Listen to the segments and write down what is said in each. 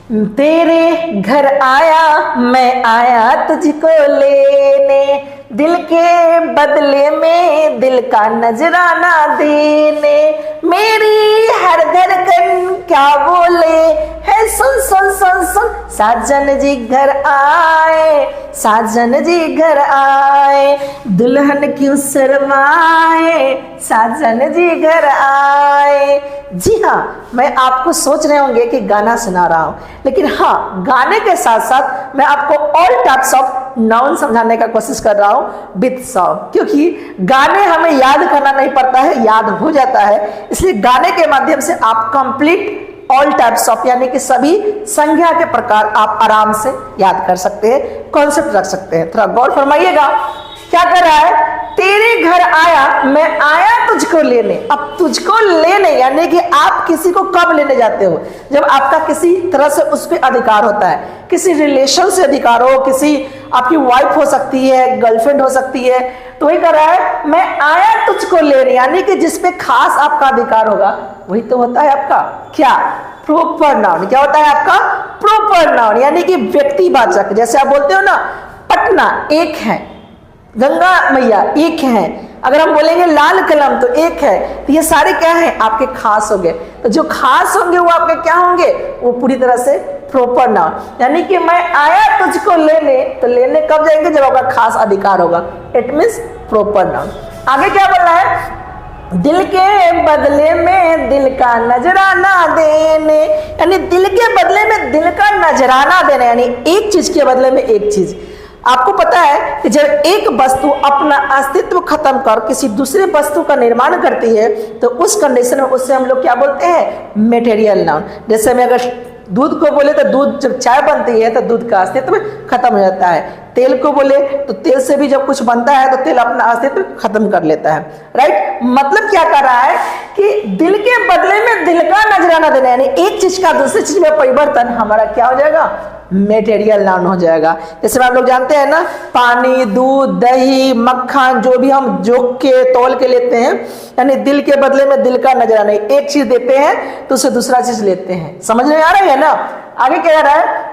तेरे घर आया मैं आया तुझको लेने, दिल के बदले में दिल का नजराना देने। मेरी हर धड़कन क्या बोले है, सुन सुन सुन सुन, साजन जी घर आए, साजन जी घर आए, दुल्हन क्यों शर्माए, साजन जी घर आए। जी हाँ, मैं आपको सोच रहे होंगे कि गाना सुना रहा हूं, लेकिन हाँ, गाने के साथ साथ मैं आपको ऑल टाइप्स ऑफ नाउन समझाने का कोशिश कर रहा हूं विद सॉन्ग, क्योंकि गाने हमें याद करना नहीं पड़ता है, याद हो जाता है। इसलिए गाने के माध्यम से आप कंप्लीट ऑल टाइप्स ऑफ यानी कि सभी संज्ञा के प्रकार आप आराम से याद कर सकते हैं, कॉन्सेप्ट रख सकते हैं। थोड़ा गौर फरमाइएगा, क्या कर रहा है, तेरे घर आया मैं आया तुझको लेने। अब तुझको लेने यानी कि आप किसी को कब लेने जाते हो, जब आपका किसी तरह से उस पर अधिकार होता है, किसी रिलेशन से अधिकार हो, किसी आपकी वाइफ हो सकती है, गर्लफ्रेंड हो सकती है, तो वही कर रहा है मैं आया तुझको लेने, यानी कि जिसपे खास आपका अधिकार होगा वही तो होता है आपका क्या, प्रॉपर नाउन। क्या होता है आपका प्रॉपर नाउन, यानी कि व्यक्तिवाचक। जैसे आप बोलते हो ना, पटना एक है, गंगा मैया एक है, अगर हम बोलेंगे लाल कलम तो एक है, तो ये सारे क्या है आपके खास होंगे। तो जो खास होंगे वो आपके क्या होंगे, वो पूरी तरह से प्रॉपर नाउन। यानी कि मैं आया तुझको लेने, तो लेने कब जाएंगे, जब आपका खास अधिकार होगा, इट मींस प्रॉपर नाउन। आगे क्या बोल रहा है, दिल के बदले में दिल का नजराना देने, यानी दिल के बदले में दिल का नजराना देने, यानी एक चीज के बदले में एक चीज। आपको पता है कि जब एक वस्तु अपना अस्तित्व खत्म कर किसी दूसरे वस्तु का निर्माण करती है, तो उस कंडीशन में उससे हम लोग क्या बोलते हैं, मटेरियल नाउन। जैसे मैं अगर दूध को बोले तो दूध, जब चाय बनती है तो दूध का अस्तित्व खत्म हो जाता है। तेल को बोले तो तेल से भी जब कुछ बनता है तो तेल अपना अस्तित्व खत्म कर लेता है, राइट। मतलब क्या कर रहा है कि दिल के बदले में दिल का नजराना देना, यानी एक चीज का दूसरी चीज में परिवर्तन हमारा क्या हो जाएगा, मटेरियल नाउन हो जाएगा। जैसे आप लोग जानते हैं ना, पानी, दूध, दही, मक्खन, जो भी हम जोक के तौल के लेते हैं, यानी दिल के बदले में दिल का नजराना, एक चीज देते हैं तो उसे दूसरा चीज लेते हैं। समझ में आ रहा है ना। आगे क्या रहा है,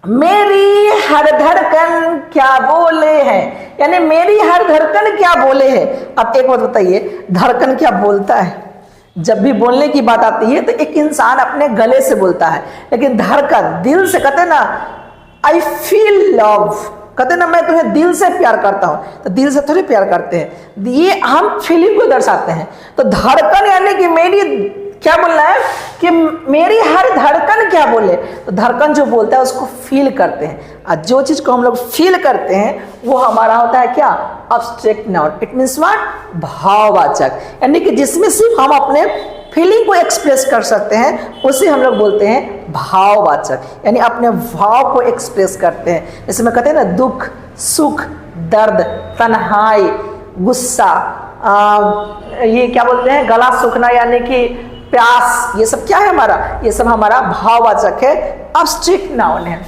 मेरी हर धड़कन क्या बोले है, यानी मेरी हर धड़कन क्या बोले है। अब एक बात बताइए, धड़कन क्या बोलता है। जब भी बोलने की बात आती है तो एक इंसान अपने गले से बोलता है, लेकिन धड़कन दिल से, कहते ना आई फील लव, कहते ना मैं तुम्हें दिल से प्यार करता हूं, तो दिल से थोड़ी प्यार करते हैं, ये हम फीलिंग को दर्शाते हैं। तो धड़कन यानी कि मेरी क्या बोलना है कि मेरी हर धड़कन क्या बोले, तो धड़कन जो बोलता है उसको फील करते हैं, और जो चीज को हम लोग फील करते हैं वो हमारा होता है क्या, abstract noun. It means what, भाववाचक, यानी कि जिसमें सिर्फ हम अपने फीलिंग को एक्सप्रेस कर सकते हैं, उसे हम लोग बोलते हैं भाववाचक, यानी अपने भाव को एक्सप्रेस करते हैं। जैसे मैं कहते हैं ना, दुख, सुख, दर्द, तन्हाई, गुस्सा, ये क्या बोलते हैं, गला सूखना यानी कि प्यास, ये सब क्या है हमारा, ये सब हमारा भाववाचक है, अब्स्ट्रैक्ट नाउन है।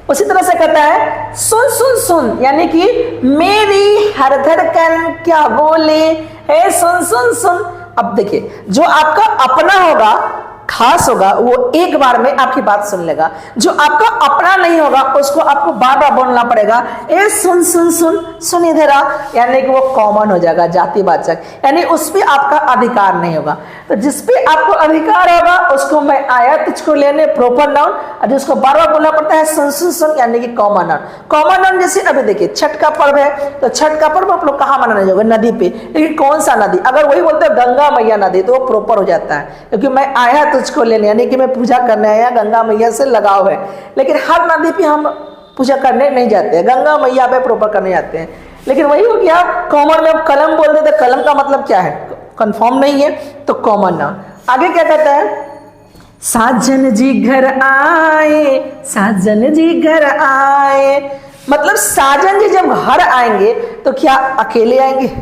उसी तरह से कहता है सुन सुन सुन, यानी कि मेरी हर धड़कन क्या बोले है, सुन सुन सुन। अब देखिए, जो आपका अपना होगा, खास होगा, वो एक बार में आपकी बात सुन लेगा। जो आपका अपना नहीं होगा उसको आपको बार बार बोलना पड़ेगा, ए सुन सुन सुन, सुन इधर आ, यानी कि वो कॉमन हो जाएगा, जातिवाचक, यानी उस पर आपका अधिकार नहीं होगा। तो जिस पे आपको अधिकार होगा उसको मैं आया तुझको लेने, प्रॉपर नाउन, और जिसको बार बार बोलना पड़ता है सुन सुन सुन, यानी कि कॉमन नाउन। कॉमन नाउन जैसे अभी देखिए छठ का पर्व है, तो छठ का पर्व आप लोग कहाँ मनाने जाओगे, नदी पे, लेकिन कौन सा नदी, अगर वही बोलते हो गंगा मैया नदी, तो वो प्रॉपर हो जाता है, क्योंकि मैं आया तुझको लेने, यानी कि मैं पूजा करने आया, गंगा मैया से लगाव है। लेकिन हर नदी पे हम पूजा करने नहीं जाते हैं, गंगा मैया पे प्रॉपर करने जाते हैं। लेकिन वही हो गया, कॉमन में अब कलम बोल देते, कलम का मतलब क्या है, कंफर्म नहीं है, तो कॉमन नाउन। आगे क्या कहता है, साजन जी घर आए, साजन जी घर आए, मतलब साजन जी जब घर आएंगे तो क्या अकेले आएंगे,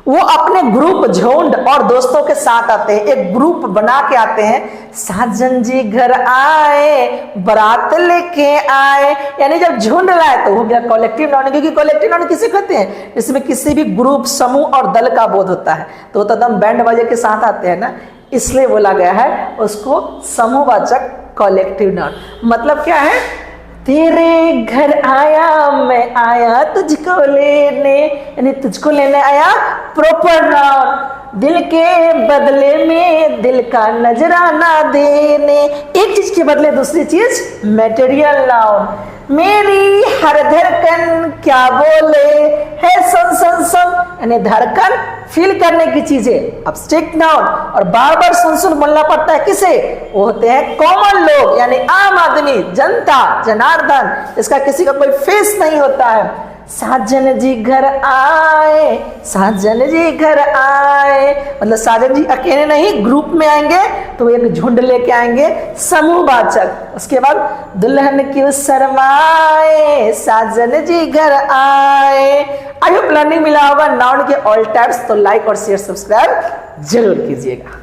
वो अपने ग्रुप, झुंड और दोस्तों के साथ आते हैं, एक ग्रुप बना के आते हैं। साजन जी घर आए, बारात लेके आए, यानी जब झुंड लाए तो हो गया कलेक्टिव नाउन, क्योंकि कलेक्टिव नाउन किसे कहते हैं, जिसमें किसी भी ग्रुप, समूह और दल का बोध होता है। तो एकदम बैंड बाजे के साथ आते हैं ना, इसलिए बोला गया है उसको समूहवाचक कॉलेक्टिव नाउन। मतलब क्या है, तेरे घर आया मैं आया तुझको लेने, यानी तुझको लेने आया प्रॉपर नाउन। दिल के बदले में दिल का नजराना देने, एक चीज के बदले दूसरी चीज मटेरियल नाउन। मेरी हर धड़कन क्या बोले है सुन सुन सुन, यानी धड़कन फील करने की चीजें अब्स्ट्रैक्ट नाउन। और बार बार सुन सुन बोलना पड़ता है किसे, वो होते हैं कॉमन लोग, यानी आम आदमी, जनता, जनार्दन, इसका किसी का कोई फेस नहीं होता है। साजन जी घर आए, साजन जी घर आए, मतलब साजन जी अकेले नहीं ग्रुप में आएंगे तो एक झुंड लेके आएंगे, समूहवाचक। उसके बाद दुल्हन क्यों शर्माए, साजन जी घर आए। आई होप लर्निंग मिला होगा नाउन के ऑल टाइप्स। तो लाइक और शेयर सब्सक्राइब जरूर कीजिएगा।